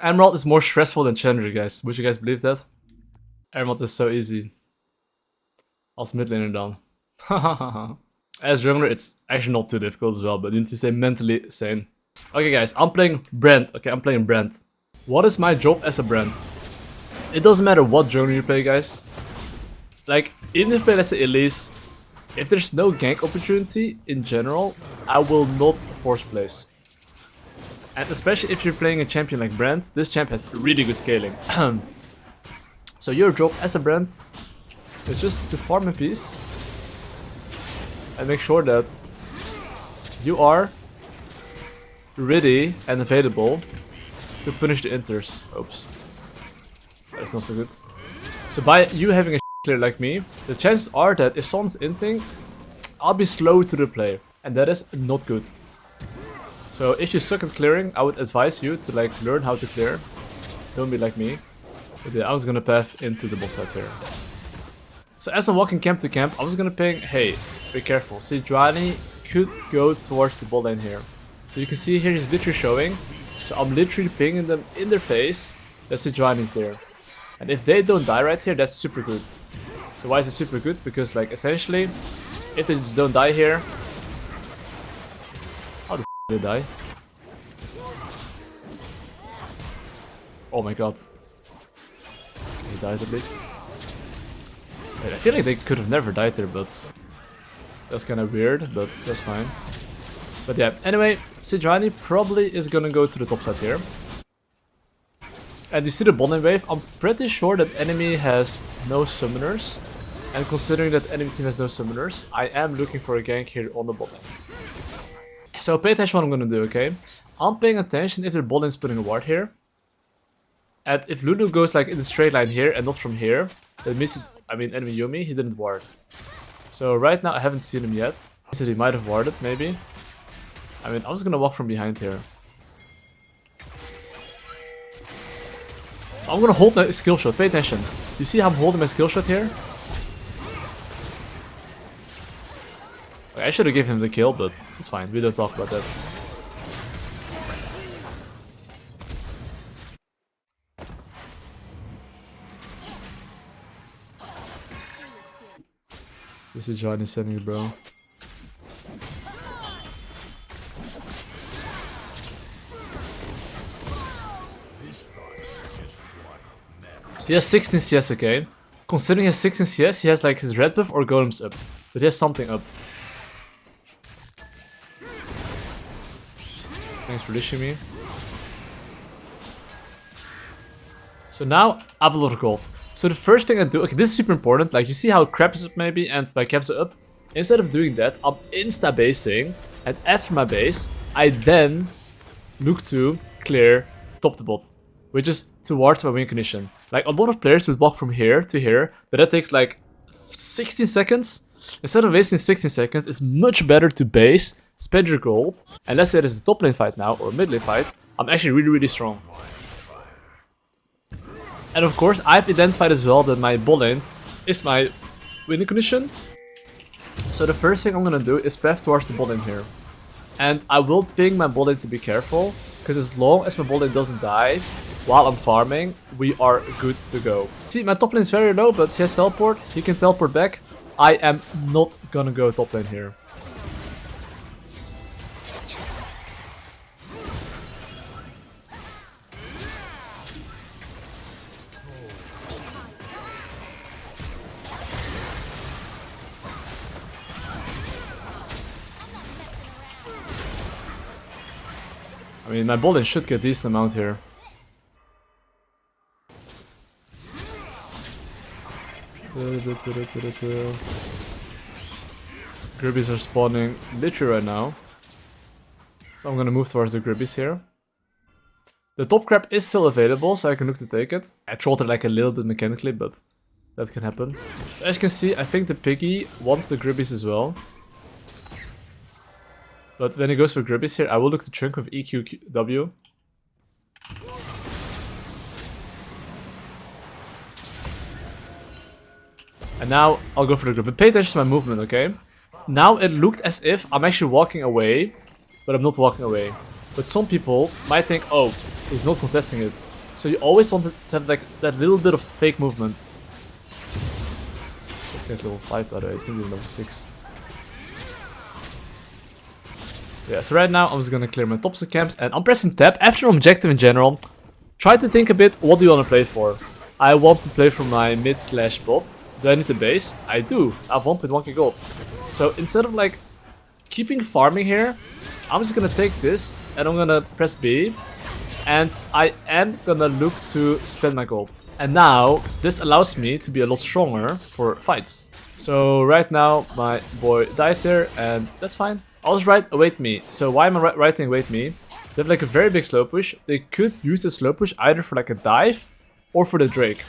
Emerald is more stressful than Challenger, guys. Would you guys believe that? Emerald is so easy. Als mid laner down. As jungler, it's actually not too difficult as well, but you need to stay mentally sane. Okay, guys, I'm playing Brand. Okay, I'm playing Brand. What is my job as a Brand? It doesn't matter what jungler you play, guys. Like, even if you play, let's say, Elise, if there's no gank opportunity in general, I will not force plays. And especially if you're playing a champion like Brand, this champ has really good scaling. So your job as a Brand is just to farm in peace and make sure that you are ready and available to punish the inters. Oops. That's not so good. So by you having a clear like me, the chances are that if someone's inting, I'll be slow to the play. And that is not good. So if you suck at clearing, I would advise you to like learn how to clear. Don't be like me. But yeah, I was gonna path into the bot side here. So as I'm walking camp to camp, I was gonna ping, hey, be careful. Sejuani could go towards the bot lane here. So you can see here he's literally showing. So I'm literally pinging them in their face that Sejuani is there. And if they don't die right here, that's super good. So why is it super good? Because like essentially, if they just don't die here, how the f did they die? Oh my god. Okay, he died at least. Wait, I feel like they could have never died there, but that's kind of weird, but that's fine. But yeah, anyway, Sejuani probably is gonna go to the top side here. And you see the bot lane wave, I'm pretty sure that enemy has no summoners. And considering that enemy team has no summoners, I am looking for a gank here on the bot lane. So pay attention what I'm gonna do, okay? I'm paying attention if their bot lane is putting a ward here. And if Lulu goes like in the straight line here and not from here, that means enemy Yumi, he didn't ward. So right now I haven't seen him yet. He said he might have warded, maybe. I'm just gonna walk from behind here. So I'm gonna hold my skill shot, pay attention. You see how I'm holding my skill shot here? Okay, I should have given him the kill, but it's fine, we don't talk about that. This is Johnny sending it, bro. He has 16 CS, okay? Considering he has 16 CS, he has like his red buff or golems up. But he has something up. Thanks for dishing me. So now I have a lot of gold. So the first thing I do, okay, this is super important. Like you see how crap is up maybe and my caps are up. Instead of doing that, I'm insta basing, and after my base, I then look to clear top to bot, which is towards my win condition. Like a lot of players would walk from here to here, but that takes like 16 seconds. Instead of wasting 16 seconds, it's much better to base, spend your gold, and let's say there's a top lane fight now or a mid lane fight. I'm actually really strong. And of course, I've identified as well that my bot lane is my winning condition. So the first thing I'm gonna do is path towards the bot lane here. And I will ping my bot lane to be careful, because as long as my bot lane doesn't die while I'm farming, we are good to go. See, my top lane is very low, but he has teleport, he can teleport back. I am not gonna go top lane here. I mean, my bot lane should get a decent amount here. Gribbies are spawning literally right now. So I'm gonna move towards the Gribbies here. The top crab is still available, so I can look to take it. I trolled it like a little bit mechanically, but that can happen. So as you can see, I think the piggy wants the Gribbies as well. But when he goes for Gribbies here, I will look to chunk with EQW. And now I'll go for the grip. But pay attention to my movement, okay? Now it looked as if I'm actually walking away, but I'm not walking away. But some people might think, oh, he's not contesting it. So you always want to have like that little bit of fake movement. This guy's level 5 by the way, he's not even level 6. Yeah, so right now I'm just gonna clear my tops of camps and I'm pressing tab after an objective in general. Try to think a bit, what do you want to play for? I want to play for my mid slash bot. Do I need a base? I do. I have 1.1k gold. So instead of like keeping farming here, I'm just gonna take this and I'm gonna press B. And I am gonna look to spend my gold. And now, this allows me to be a lot stronger for fights. So right now, my boy died there, and that's fine. I'll just write await me. So why am I writing await me? They have like a very big slow push. They could use the slow push either for like a dive, or for the Drake.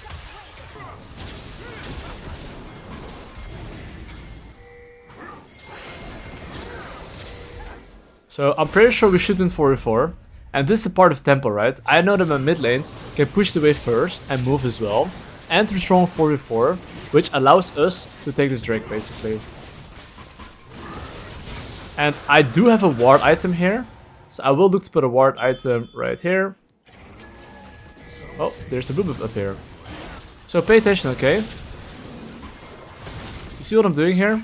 So I'm pretty sure we should win 4v4. And this is the part of tempo, right? I know that my mid lane can push the wave first and move as well. And we're strong 4v4, which allows us to take this Drake basically. And I do have a ward item here. So I will look to put a ward item right here. Oh, there's a blue buff up here. So pay attention, okay? You see what I'm doing here?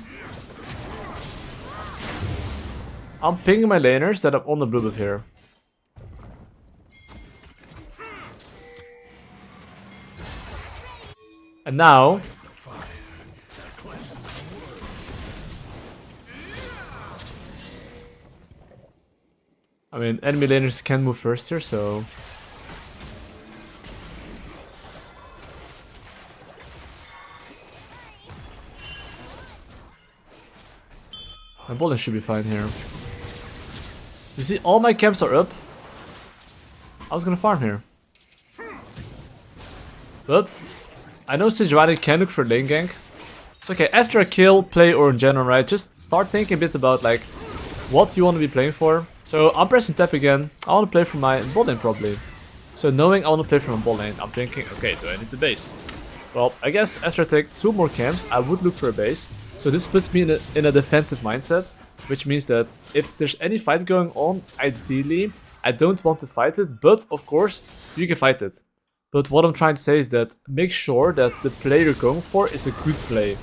I'm pinging my laners that I'm on the blue buff here. And now, I mean, enemy laners can move first here, so my bowling should be fine here. You see, all my camps are up. I was gonna farm here, but I know Sejuani can look for lane gank. It's okay, after a kill, play, or in general, right, just start thinking a bit about like what you want to be playing for. So I'm pressing tab again. I want to play for my bot lane probably. So knowing I want to play for my bot lane, I'm thinking, okay, do I need the base? Well, I guess after I take 2 more camps, I would look for a base. So this puts me in a defensive mindset, which means that if there's any fight going on, ideally, I don't want to fight it, but of course, you can fight it. But what I'm trying to say is that make sure that the play you're going for is a good play.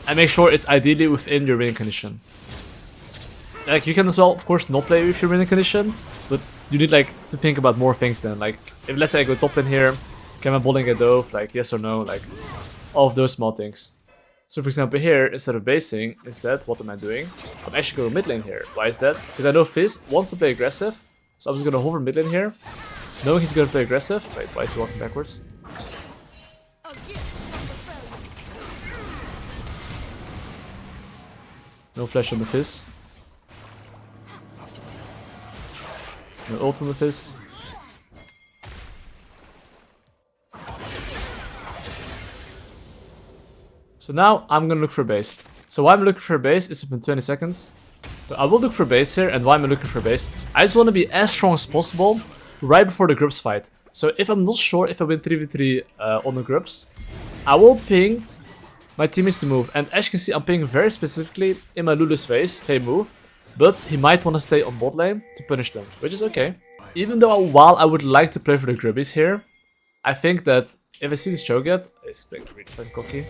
And make sure it's ideally within your winning condition. Like, you can as well, of course, not play with your winning condition, but you need like to think about more things then. Like, if let's say I go top lane here, can my bowling get dove? Like, yes or no? Like, all of those small things. So for example here, instead of basing, instead, what am I doing? I'm actually going mid lane here. Why is that? Because I know Fizz wants to play aggressive, so I'm just gonna hover mid lane here. Knowing he's gonna play aggressive. Wait, why is he walking backwards? No flash on the Fizz. No ult on the Fizz. So now I'm gonna look for a base. So why I'm looking for a base is in 20 seconds. So I will look for a base here, and why am I looking for a base? I just want to be as strong as possible right before the groups fight. So if I'm not sure if I win 3v3 on the groups, I will ping my teammates to move. And as you can see, I'm pinging very specifically in my Lulu's face, hey move. But he might want to stay on bot lane to punish them, which is okay. Even though while I would like to play for the grubbies here, I think that if I see this Cho'Gath, it's really fucking cocky.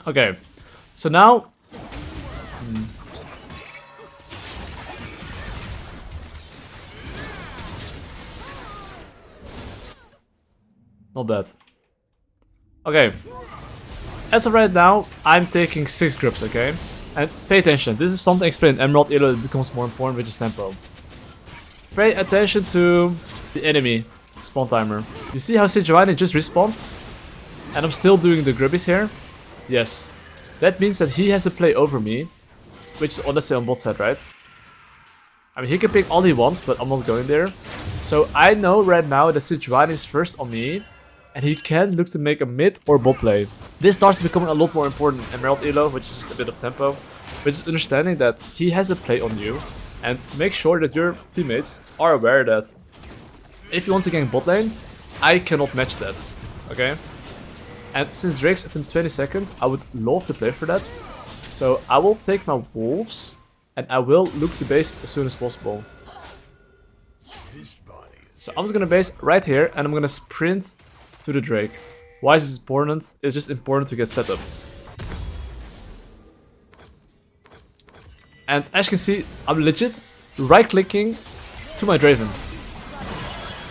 Okay, so now not bad. Okay, as of right now, I'm taking 6 grips, okay? And pay attention, this is something explained in Emerald Elo that becomes more important, which is tempo. Pay attention to the enemy spawn timer. You see how Sejuani just respawned? And I'm still doing the grubbies here? Yes. That means that he has a play over me, which is honestly on bot side, right? I mean, he can pick all he wants, but I'm not going there. So I know right now that Sejuani is first on me, and he can look to make a mid or bot play. This starts becoming a lot more important in Herald elo, which is just a bit of tempo, which is understanding that he has a play on you, and make sure that your teammates are aware that if you want to gank bot lane, I cannot match that, okay? And since Drake's up in 20 seconds, I would love to play for that. So I will take my wolves, and I will look to base as soon as possible. So I'm just gonna base right here, and I'm gonna sprint to the Drake. Why is this important? It's just important to get set up. And as you can see, I'm legit right-clicking to my Draven.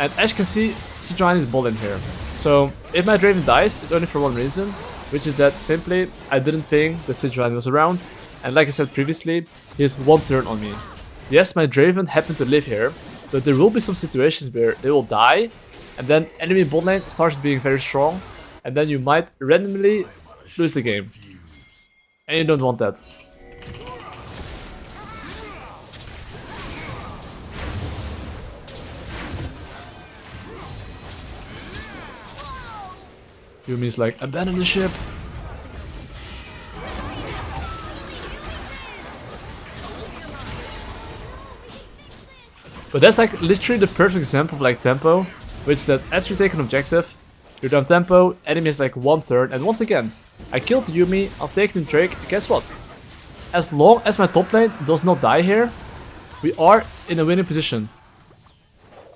And as you can see, Sejuani is ball in here. So if my Draven dies, it's only for one reason, which is that simply I didn't think that Sejuani was around. And like I said previously, he has one turn on me. Yes, my Draven happened to live here, but there will be some situations where they will die, and then enemy bot lane starts being very strong, and then you might randomly lose the game. And you don't want that. Yumi's like, abandon the ship. But that's like literally the perfect example of like tempo, which is that after you take an objective, you're down tempo, enemy has like one turn, and once again, I killed the Yumi, I'll take the Drake, guess what? As long as my top lane does not die here, we are in a winning position.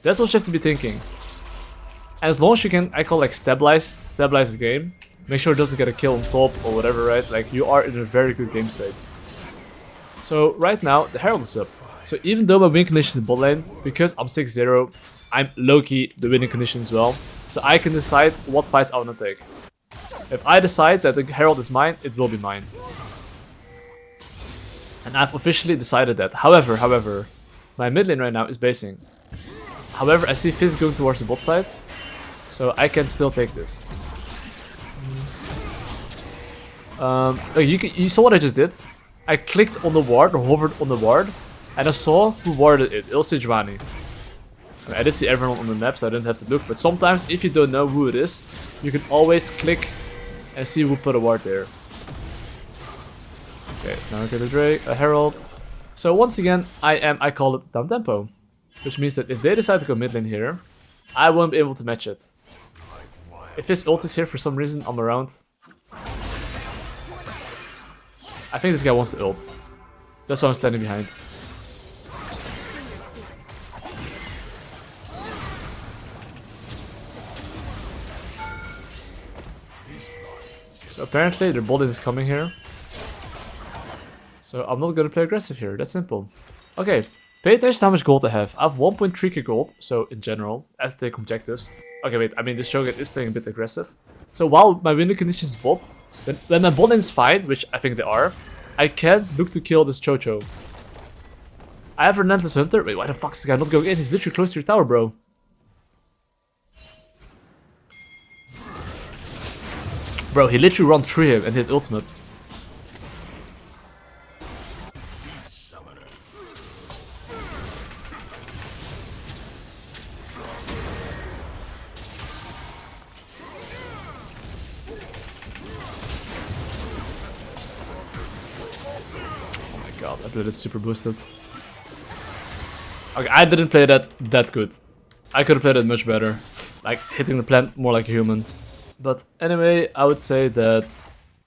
That's what you have to be thinking. And as long as you can, I call like stabilize the game, make sure it doesn't get a kill on top or whatever, right? Like you are in a very good game state. So right now, the Herald is up. So even though my win condition is bot lane, because I'm 6-0, I'm low-key the winning condition as well. So I can decide what fights I want to take. If I decide that the Herald is mine, it will be mine. And I've officially decided that. However, my mid lane right now is basing. However, I see Fizz going towards the bot side, so I can still take this. You saw what I just did? I clicked on the ward, or hovered on the ward, and I saw who warded it. It was Sejuani. I did see everyone on the map, so I didn't have to look. But sometimes, if you don't know who it is, you can always click and see who put a ward there. Okay, now I get a Drake, a Herald. So once again, I call it down tempo, which means that if they decide to go mid lane here, I won't be able to match it. If his ult is here for some reason, I'm around. I think this guy wants the ult. That's why I'm standing behind. So apparently their bot lane is coming here. So I'm not gonna play aggressive here, that's simple. Okay, pay attention to how much gold I have. I have 1.3k gold, so in general, I have to take objectives. Okay, wait, I mean this Shogun is playing a bit aggressive. So while my winning condition is bot, when my bot lane is fine, which I think they are, I can look to kill this Chocho. I have Relentless Hunter. Wait, why the fuck is this guy not going in? He's literally close to your tower, bro. Bro, he literally ran through him and hit ultimate. Oh my god, that build is super boosted. Okay, I didn't play that good. I could have played it much better. Like, hitting the plant more like a human. But anyway, I would say that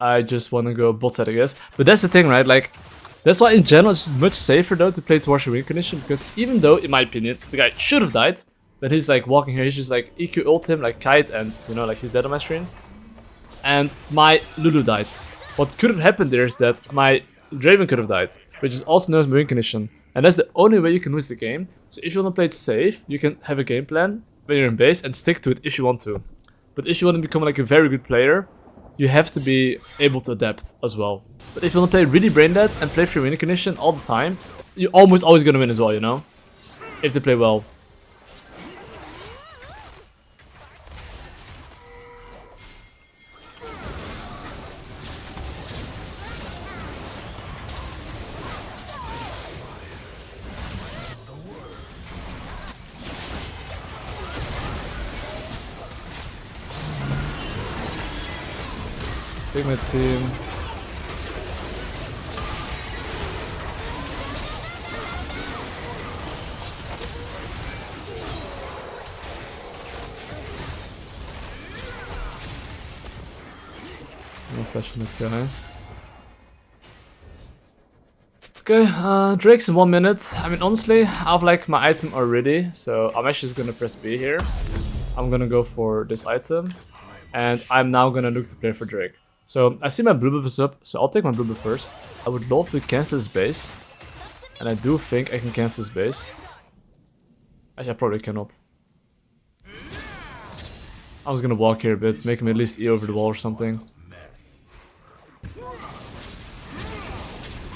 I just want to go bot side, I guess. But that's the thing, right? Like, that's why in general it's just much safer though to play towards your win condition. Because even though, in my opinion, the guy should have died, when he's like walking here, he's just like EQ ult him like Kite, and you know, like he's dead on my screen. And my Lulu died. What could have happened there is that my Draven could have died, which is also known as my win condition. And that's the only way you can lose the game. So if you want to play it safe, you can have a game plan when you're in base and stick to it if you want to. But if you want to become like a very good player, you have to be able to adapt as well. But if you want to play really brain dead and play for your winning condition all the time, you're almost always going to win as well, you know? If they play well. Take my team. No flash on that guy. Okay, Drake's in 1 minute. I mean, honestly, I have like my item already, so I'm actually just gonna press B here. I'm gonna go for this item, and I'm now gonna look to play for Drake. So I see my blue buff is up, so I'll take my blue buff first. I would love to cancel this base, and I do think I can cancel this base. Actually, I probably cannot. I was gonna walk here a bit, make him at least E over the wall or something.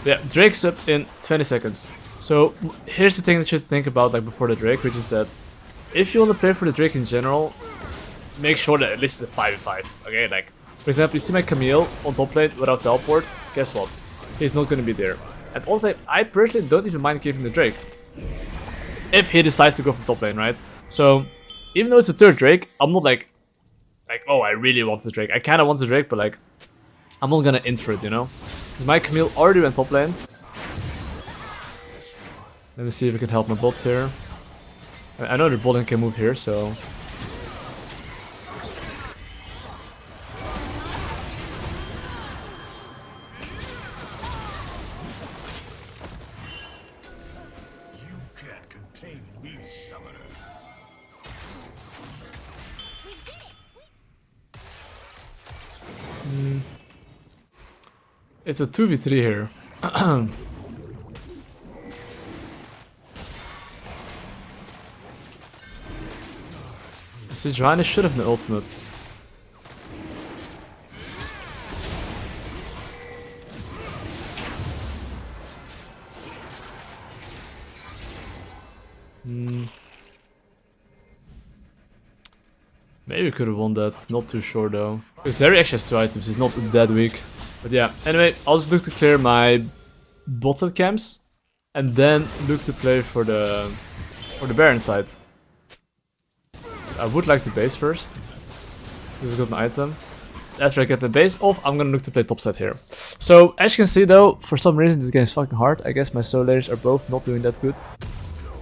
Yeah, Drake's up in 20 seconds. So here's the thing that you should think about like before the Drake, which is that if you want to play for the Drake in general, make sure that at least it's a 5v5. Okay, like for example, you see my Camille on top lane without teleport. Guess what? He's not gonna be there. And also, I personally don't even mind giving the Drake if he decides to go for top lane, right? So even though it's a third Drake, I'm not like oh, I really want the Drake. I kind of want the Drake, but like I'm not gonna int for it, you know? Because my Camille already went top lane. Let me see if I can help my bot here. I know the bot lane can move here, so... It's a 2v3 here. Sejuani should have an ultimate. Maybe we could have won that. Not too sure though. Zeri actually has 2 items. He's not that weak. But yeah, anyway, I'll just look to clear my bot side camps and then look to play for the Baron side. So I would like to base first. This is a good item. After I get my base off, I'm gonna look to play top side here. So as you can see though, for some reason this game is fucking hard. I guess my solo layers are both not doing that good.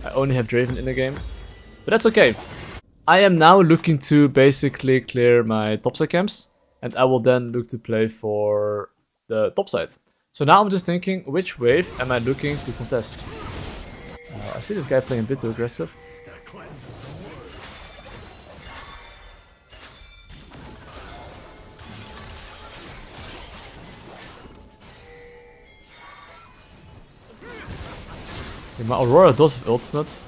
I only have Draven in the game. But that's okay. I am now looking to basically clear my top side camps. And I will then look to play for the top side. So now I'm just thinking, which wave am I looking to contest? I see this guy playing a bit too aggressive. Okay, my Aurora does have ultimate.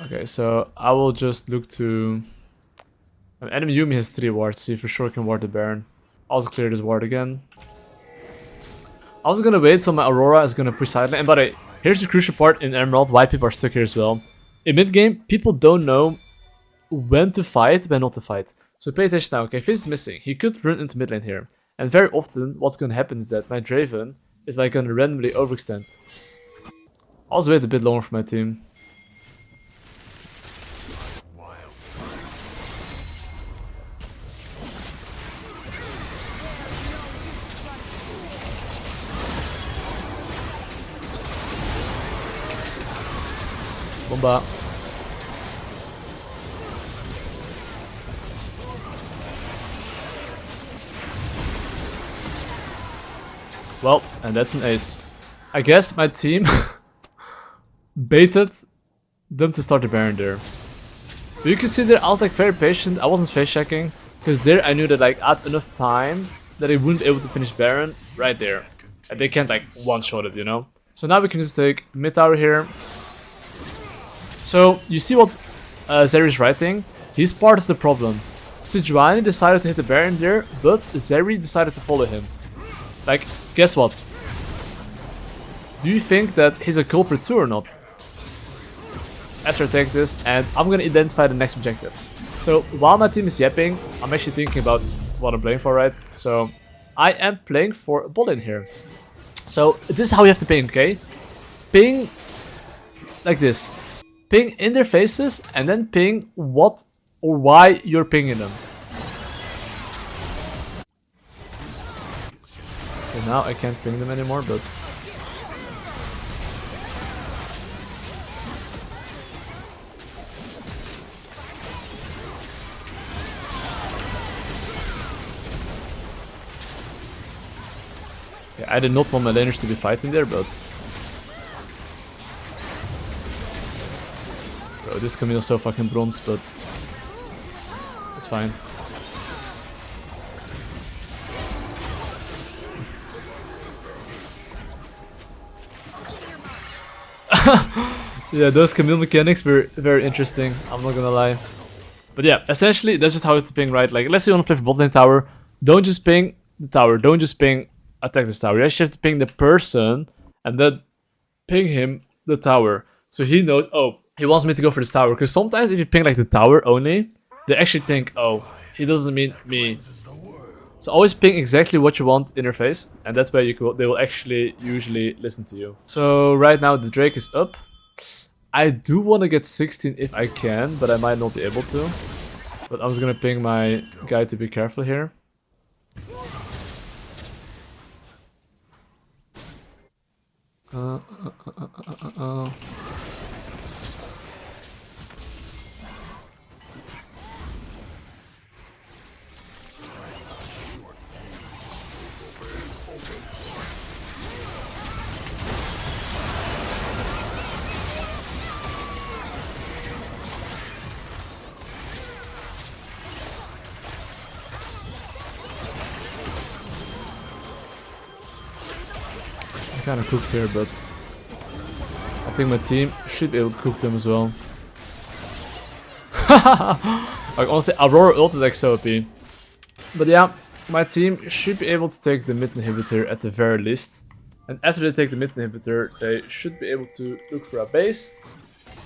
Okay, so I will just look to... Enemy Yumi has 3 wards, so you for sure can ward the Baron. I'll also clear this ward again. I was gonna wait till my Aurora is gonna push side lane. And by the way, here's the crucial part in Emerald, why people are stuck here as well. In mid game, people don't know when to fight, when not to fight. So pay attention now, okay, Fizz is missing. He could run into mid lane here. And very often, what's gonna happen is that my Draven is like gonna randomly overextend. I'll also wait a bit longer for my team. Bomba. Well, and that's an ace. I guess my team baited them to start the Baron there. But you can see there I was like very patient. I wasn't face checking because there I knew that like at enough time that I wouldn't be able to finish Baron right there. And they can't like one-shot it, you know? So now we can just take mid tower here. So, you see what Zeri is writing? He's part of the problem. Sejuani decided to hit the Baron there, but Zeri decided to follow him. Like, guess what? Do you think that he's a culprit too or not? After I take this, and I'm gonna identify the next objective. So, while my team is yapping, I'm actually thinking about what I'm playing for, right? So, I am playing for a bot lane here. So, this is how you have to ping, okay? Ping like this. ping in their faces and then ping what or why you're pinging them. Okay, now I can't ping them anymore, but... I did not want my laners to be fighting there, but... Bro, this Camille is so fucking bronze, but... It's fine. Yeah, those Camille mechanics were very interesting, I'm not gonna lie. But yeah, essentially, that's just how it's ping, right? Like, let's say you wanna play for bot lane tower, don't just ping the tower, don't just ping attack this tower. You actually have to ping the person and then ping him the tower. So he knows, oh, he wants me to go for this tower. Because sometimes if you ping like the tower only, they actually think, oh, he doesn't mean me. So always ping exactly what you want in their face. And that's where they will actually usually listen to you. So right now the Drake is up. I do want to get 16 if I can, but I might not be able to. But I'm just going to ping my guy to be careful here. Kind of cooked here, but I think my team should be able to cook them as well. Like honestly, Aurora ult is like so OP. But yeah, my team should be able to take the mid inhibitor at the very least. And after they take the mid inhibitor, they should be able to look for a base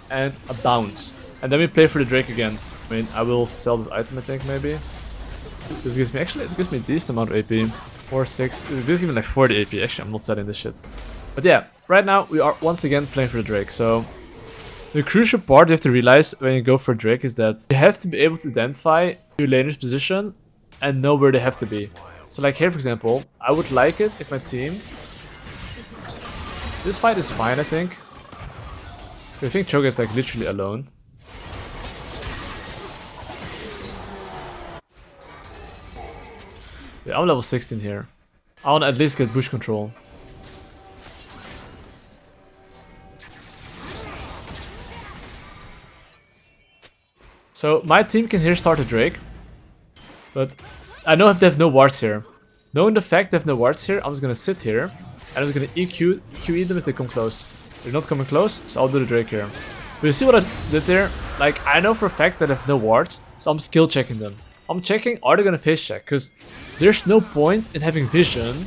and a bounce. And then we play for the Drake again. I mean, I will sell this item, I think, maybe. This gives me, actually, it gives me a decent amount of AP. 4, 6. This gives me like 40 AP. Actually, I'm not selling this shit. But yeah, right now we are once again playing for the Drake. So the crucial part you have to realize when you go for Drake is that you have to be able to identify your laner's position and know where they have to be. So like here, for example, I would like it if my team... This fight is fine, I think. I think Choga is like literally alone. Yeah, I'm level 16 here. I want to at least get bush control. So my team can here start a Drake. But I know if they have no wards here. Knowing the fact they have no wards here, I'm just gonna sit here. And I'm just gonna QE them if they come close. They're not coming close, so I'll do the Drake here. But you see what I did there? Like, I know for a fact that they have no wards, so I'm skill checking them. I'm checking, are they gonna face check? Because there's no point in having vision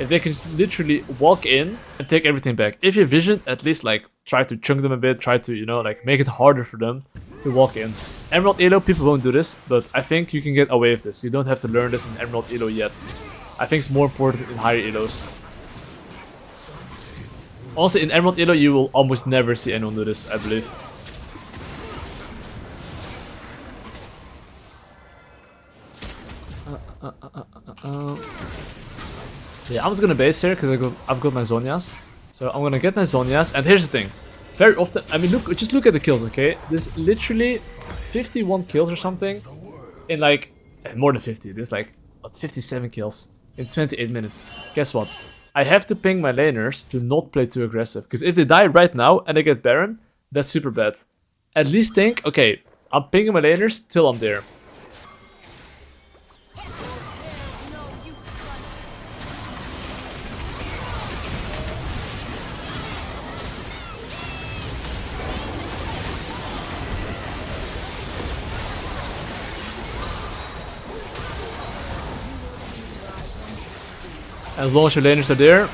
if they can just literally walk in and take everything back. If you have vision, at least like try to chunk them a bit, try to, you know, like make it harder for them to walk in. Emerald Elo, people won't do this, but I think you can get away with this. You don't have to learn this in Emerald Elo yet. I think it's more important in higher Elos. Also, in Emerald Elo, you will almost never see anyone do this, I believe. Yeah, I'm just gonna base here because I've got my Zhonya's. So I'm gonna get my Zhonya's, and here's the thing. Very often, I mean, just look at the kills, okay? There's literally 51 kills or something in like more than 50. There's like what, 57 kills in 28 minutes. Guess what? I have to ping my laners to not play too aggressive, because if they die right now and they get Baron, that's super bad. At least think, okay, I'm pinging my laners till I'm there. As long as your laners are there,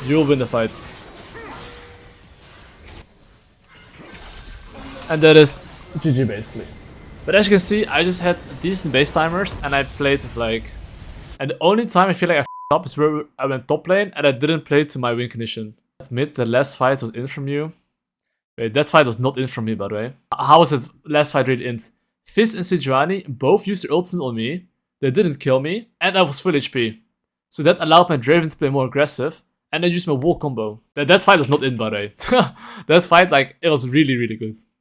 you'll win the fight. And that is GG basically. But as you can see, I just had decent base timers and I played with like... And the only time I feel like I f***ed up is where I went top lane and I didn't play to my win condition. Admit the last fight was in from you. Wait, that fight was not in from me, by the way. How was it last fight really int? Fizz and Sejuani both used their ultimate on me. They didn't kill me, and I was full HP. So that allowed my Draven to play more aggressive, and then use my wall combo. That fight was not in, by the way. That fight, like, it was really, really good.